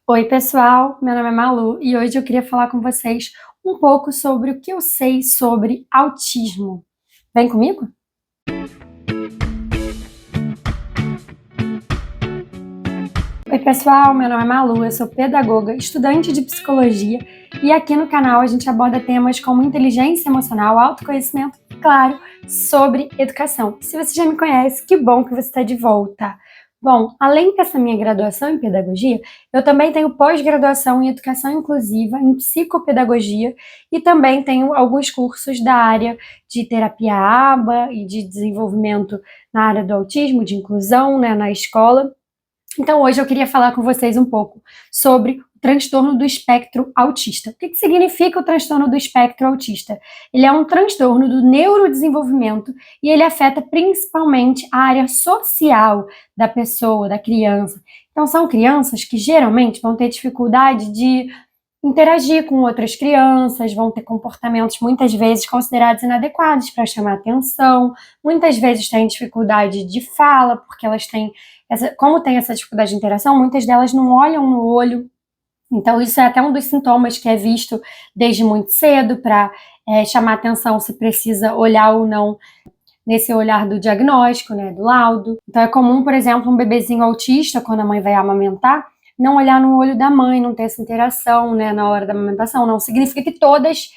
Oi, pessoal, meu nome é Malu e hoje eu queria falar com vocês um pouco sobre o que eu sei sobre autismo. Vem comigo? Oi, pessoal, meu nome é Malu, eu sou pedagoga, estudante de psicologia e aqui no canal a gente aborda temas como inteligência emocional, autoconhecimento e, claro, sobre educação. Se você já me conhece, que bom que você está de volta. Bom, além dessa minha graduação em pedagogia, eu também tenho pós-graduação em educação inclusiva, em psicopedagogia e também tenho alguns cursos da área de terapia ABA e de desenvolvimento na área do autismo, de inclusão, né, na escola. Então, hoje eu queria falar com vocês um pouco sobre o transtorno do espectro autista. O que significa o transtorno do espectro autista? Ele é um transtorno do neurodesenvolvimento e ele afeta principalmente a área social da pessoa, da criança. Então, são crianças que geralmente vão ter dificuldade de interagir com outras crianças, vão ter comportamentos muitas vezes considerados inadequados para chamar atenção, muitas vezes têm dificuldade de fala, porque elas têm, como tem essa dificuldade de interação, muitas delas não olham no olho, então isso é até um dos sintomas que é visto desde muito cedo para chamar atenção se precisa olhar ou não nesse olhar do diagnóstico, né, do laudo. Então é comum, por exemplo, um bebezinho autista, quando a mãe vai amamentar, não olhar no olho da mãe, não ter essa interação, né, na hora da amamentação. Não significa que todas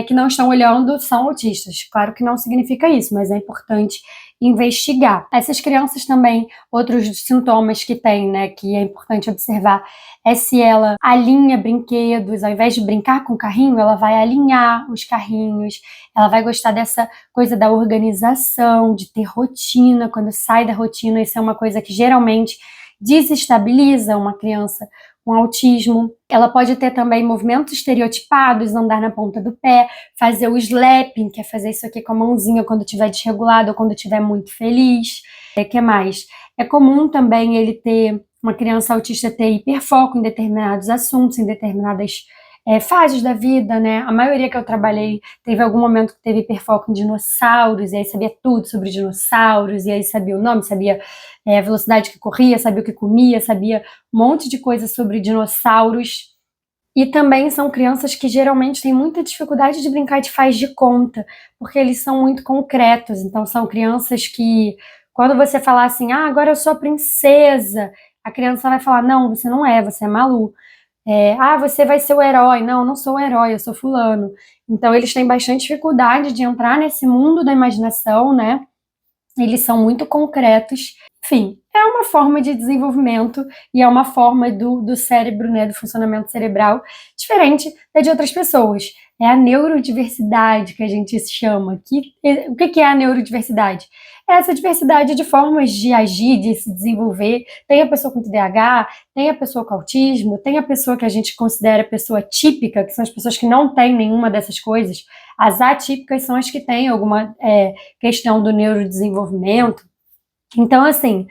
que não estão olhando são autistas. Claro que não significa isso, mas é importante investigar. Essas crianças também, outros sintomas que tem, né, que é importante observar, é se ela alinha brinquedos, ao invés de brincar com o carrinho, ela vai alinhar os carrinhos, ela vai gostar dessa coisa da organização, de ter rotina. Quando sai da rotina, isso é uma coisa que geralmente desestabiliza uma criança com autismo. Ela pode ter também movimentos estereotipados, andar na ponta do pé, fazer o slapping, que é fazer isso aqui com a mãozinha quando estiver desregulado ou quando estiver muito feliz. O que mais? É comum também uma criança autista ter hiperfoco em determinados assuntos, em determinadas fases da vida, né? A maioria que eu trabalhei teve algum momento que teve hiperfoco em dinossauros, e aí sabia tudo sobre dinossauros, e aí sabia o nome, sabia a velocidade que corria, sabia o que comia, sabia um monte de coisa sobre dinossauros. E também são crianças que geralmente têm muita dificuldade de brincar de faz de conta, porque eles são muito concretos. Então são crianças que, quando você falar assim, ah, agora eu sou a princesa, a criança vai falar, não, você não é, você é Malu. Você vai ser o herói. Não, não sou o herói, eu sou fulano. Então eles têm bastante dificuldade de entrar nesse mundo da imaginação, né? Eles são muito concretos. Enfim, é uma forma de desenvolvimento e é uma forma do cérebro, né, do funcionamento cerebral, diferente da de outras pessoas. É a neurodiversidade que a gente chama. O que é a neurodiversidade? É essa diversidade de formas de agir, de se desenvolver. Tem a pessoa com TDAH, tem a pessoa com autismo, tem a pessoa que a gente considera pessoa típica, que são as pessoas que não têm nenhuma dessas coisas. As atípicas são as que têm alguma questão do neurodesenvolvimento. Então, assim,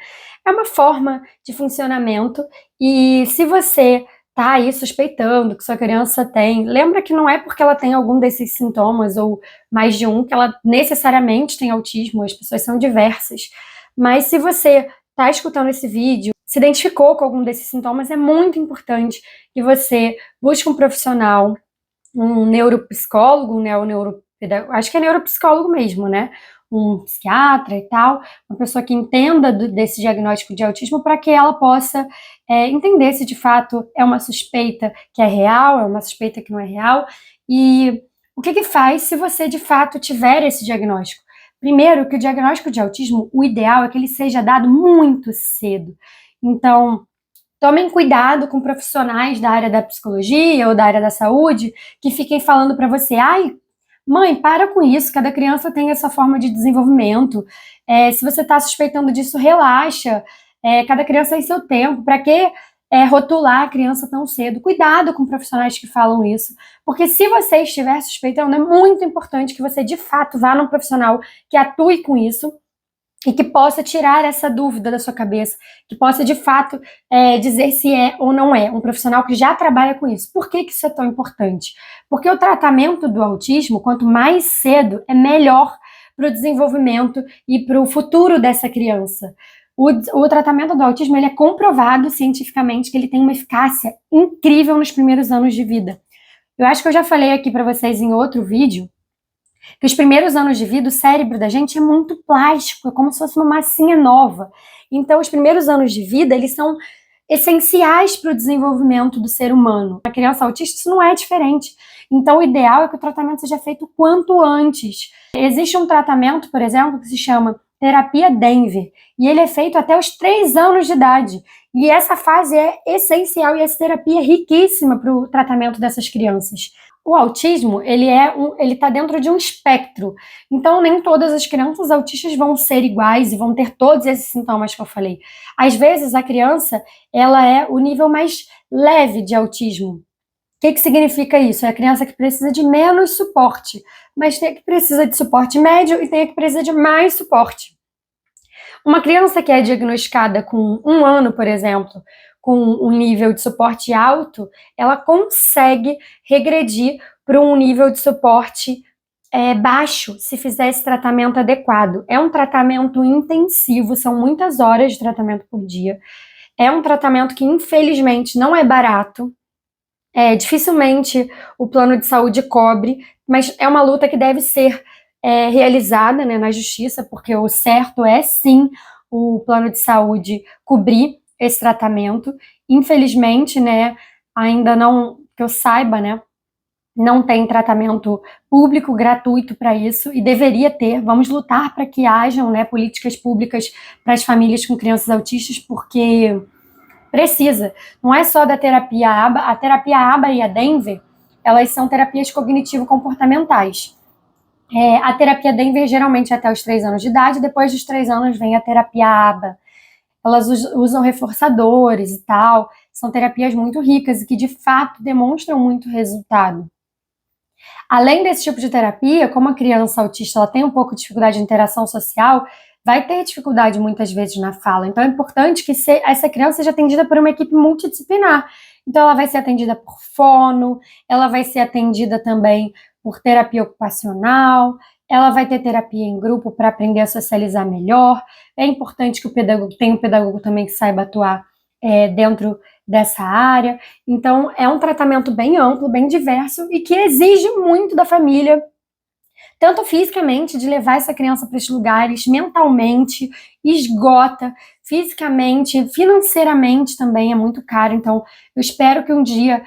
é uma forma de funcionamento e se você tá aí suspeitando que sua criança tem, lembra que não é porque ela tem algum desses sintomas ou mais de um que ela necessariamente tem autismo, as pessoas são diversas. Mas se você tá escutando esse vídeo, se identificou com algum desses sintomas, é muito importante que você busque um profissional, um neuropsicólogo, né, acho que é neuropsicólogo mesmo, né, um psiquiatra e tal, uma pessoa que entenda desse diagnóstico de autismo para que ela possa entender se de fato é uma suspeita que é real, é uma suspeita que não é real, e o que faz se você de fato tiver esse diagnóstico. Primeiro, que o diagnóstico de autismo, o ideal é que ele seja dado muito cedo. Então, tomem cuidado com profissionais da área da psicologia ou da área da saúde que fiquem falando para você, ai, mãe, para com isso, cada criança tem essa forma de desenvolvimento. Se você está suspeitando disso, relaxa. Cada criança tem seu tempo. Para que rotular a criança tão cedo? Cuidado com profissionais que falam isso. Porque se você estiver suspeitando, é muito importante que você, de fato, vá num profissional que atue com isso e que possa tirar essa dúvida da sua cabeça, que possa, de fato, dizer se é ou não é um profissional que já trabalha com isso. Por que isso é tão importante? Porque o tratamento do autismo, quanto mais cedo, é melhor para o desenvolvimento e para o futuro dessa criança. O tratamento do autismo, ele é comprovado cientificamente que ele tem uma eficácia incrível nos primeiros anos de vida. Eu acho que eu já falei aqui para vocês em outro vídeo que os primeiros anos de vida, o cérebro da gente é muito plástico, é como se fosse uma massinha nova. Então, os primeiros anos de vida, eles são essenciais para o desenvolvimento do ser humano. Na criança autista, isso não é diferente. Então, o ideal é que o tratamento seja feito quanto antes. Existe um tratamento, por exemplo, que se chama terapia Denver, e ele é feito até os 3 anos de idade. E essa fase é essencial e essa terapia é riquíssima para o tratamento dessas crianças. O autismo, ele está dentro de um espectro. Então, nem todas as crianças autistas vão ser iguais e vão ter todos esses sintomas que eu falei. Às vezes, a criança, ela é o nível mais leve de autismo. O que significa isso? É a criança que precisa de menos suporte, mas tem a que precisa de suporte médio e tem a que precisa de mais suporte. Uma criança que é diagnosticada com 1 ano, por exemplo, com um nível de suporte alto, ela consegue regredir para um nível de suporte baixo, se fizer esse tratamento adequado. É um tratamento intensivo, são muitas horas de tratamento por dia. É um tratamento que, infelizmente, não é barato. Dificilmente o plano de saúde cobre, mas é uma luta que deve ser realizada, né, na justiça, porque o certo é, sim, o plano de saúde cobrir esse tratamento. Infelizmente, né, ainda não, que eu saiba, né, não tem tratamento público gratuito para isso, e deveria ter. Vamos lutar para que hajam, né, políticas públicas para as famílias com crianças autistas, porque precisa. Não é só da terapia ABA. A terapia ABA e a Denver, elas são terapias cognitivo-comportamentais. A terapia Denver geralmente é até os 3 anos de idade, depois dos 3 anos vem a terapia ABA. Elas usam reforçadores e tal, são terapias muito ricas e que de fato demonstram muito resultado. Além desse tipo de terapia, como a criança autista ela tem um pouco de dificuldade de interação social, vai ter dificuldade muitas vezes na fala. Então é importante que essa criança seja atendida por uma equipe multidisciplinar. Então ela vai ser atendida por fono, ela vai ser atendida também por terapia ocupacional, ela vai ter terapia em grupo para aprender a socializar melhor. É importante que o pedagogo tenha um pedagogo também que saiba atuar dentro dessa área. Então é um tratamento bem amplo, bem diverso e que exige muito da família, tanto fisicamente, de levar essa criança para esses lugares, mentalmente, esgota, fisicamente, financeiramente também é muito caro. Então, eu espero que um dia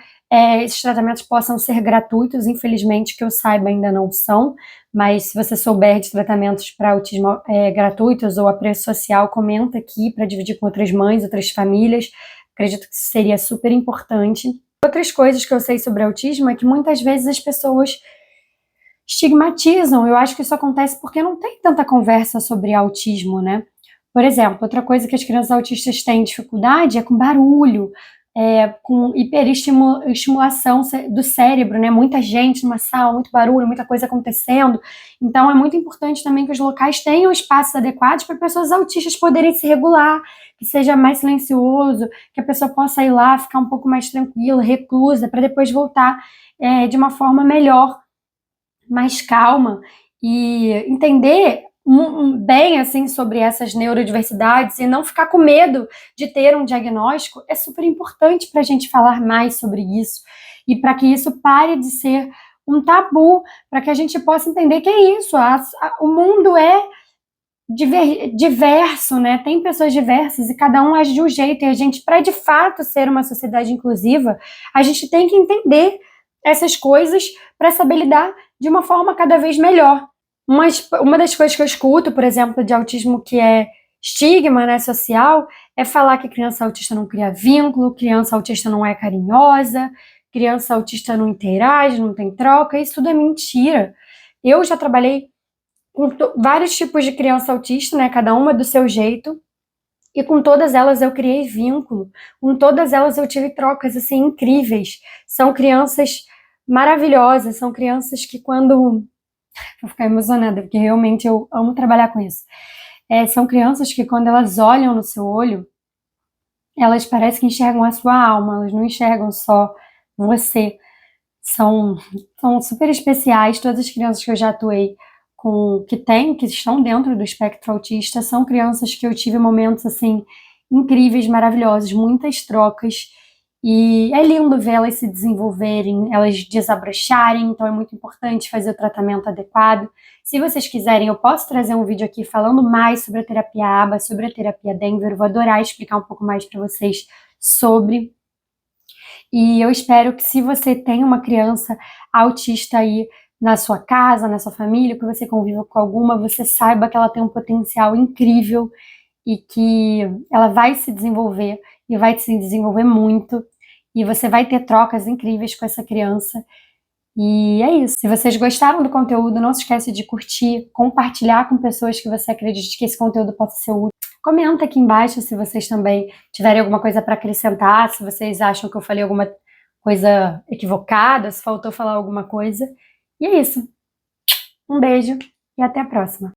esses tratamentos possam ser gratuitos. Infelizmente, que eu saiba, ainda não são, mas se você souber de tratamentos para autismo gratuitos ou a preço social, comenta aqui para dividir com outras mães, outras famílias. Acredito que isso seria super importante. Outras coisas que eu sei sobre autismo é que muitas vezes as pessoas estigmatizam. Eu acho que isso acontece porque não tem tanta conversa sobre autismo, né? Por exemplo, outra coisa que as crianças autistas têm dificuldade é com barulho, com hiperestimulação do cérebro, né? Muita gente numa sala, muito barulho, muita coisa acontecendo. Então é muito importante também que os locais tenham espaços adequados para pessoas autistas poderem se regular, que seja mais silencioso, que a pessoa possa ir lá, ficar um pouco mais tranquila, reclusa, para depois voltar de uma forma melhor, mais calma, e entender bem assim sobre essas neurodiversidades e não ficar com medo de ter um diagnóstico. É super importante para a gente falar mais sobre isso e para que isso pare de ser um tabu, para que a gente possa entender que é isso, o mundo é diverso, né? Tem pessoas diversas e cada um age de um jeito, e a gente, para de fato ser uma sociedade inclusiva, a gente tem que entender essas coisas para saber lidar de uma forma cada vez melhor. Uma das coisas que eu escuto, por exemplo, de autismo, que é estigma, né, social, é falar que criança autista não cria vínculo, criança autista não é carinhosa, criança autista não interage, não tem troca. Isso tudo é mentira. Eu já trabalhei com vários tipos de criança autista, né, cada uma do seu jeito, e com todas elas eu criei vínculo, com todas elas eu tive trocas assim incríveis. São crianças maravilhosas, são crianças que quando... Vou ficar emocionada, porque realmente eu amo trabalhar com isso. São crianças que quando elas olham no seu olho, elas parecem que enxergam a sua alma, elas não enxergam só você. São super especiais, todas as crianças que eu já atuei que estão dentro do espectro autista, são crianças que eu tive momentos, assim, incríveis, maravilhosos, muitas trocas, e é lindo ver elas se desenvolverem, elas desabrocharem, então é muito importante fazer o tratamento adequado. Se vocês quiserem, eu posso trazer um vídeo aqui falando mais sobre a terapia ABA, sobre a terapia Denver, eu vou adorar explicar um pouco mais para vocês sobre. E eu espero que, se você tem uma criança autista aí na sua casa, na sua família, que você conviva com alguma, você saiba que ela tem um potencial incrível e que ela vai se desenvolver e vai se desenvolver muito, e você vai ter trocas incríveis com essa criança. E é isso. Se vocês gostaram do conteúdo, não se esquece de curtir, compartilhar com pessoas que você acredite que esse conteúdo possa ser útil. Comenta aqui embaixo se vocês também tiverem alguma coisa para acrescentar, se vocês acham que eu falei alguma coisa equivocada, se faltou falar alguma coisa. E é isso. Um beijo e até a próxima.